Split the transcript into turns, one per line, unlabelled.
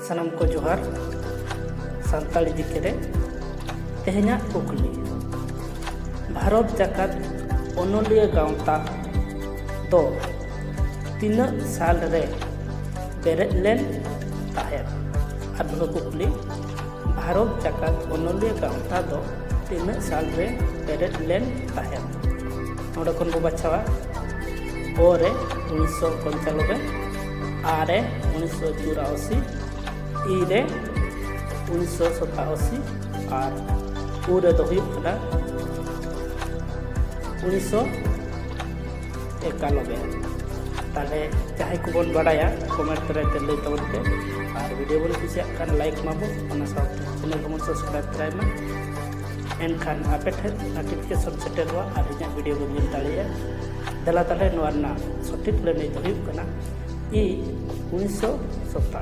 सनम को जोहार सानताली दिकेरे तेहना कुकली भारत जाकात ओनोलिया गावता तो तीना साल रे बेरेद लेन ताहेर आदो कुकली भारत जाकात ओनोलिया गावता तो तीना साल रे बेरेद लेन ताहेर नोडे खन बो बाछावा ओरे 1995 आरे 1984 इरे 1987 और पूरे दो हुई 1991 ताले जहाँ को बन बड़ाया कमेंट रे लई तबन पे और वीडियो बन कुसिया लाइक माबो ओना साथ चैनल को सब्सक्राइब कराय मा एनखान आपे ठे नोटिफिकेशन सेटेरवा और इना वीडियो को मिल दालिया दला ताले नोरना सटीक ले नहीं तो हुई कना ई 1987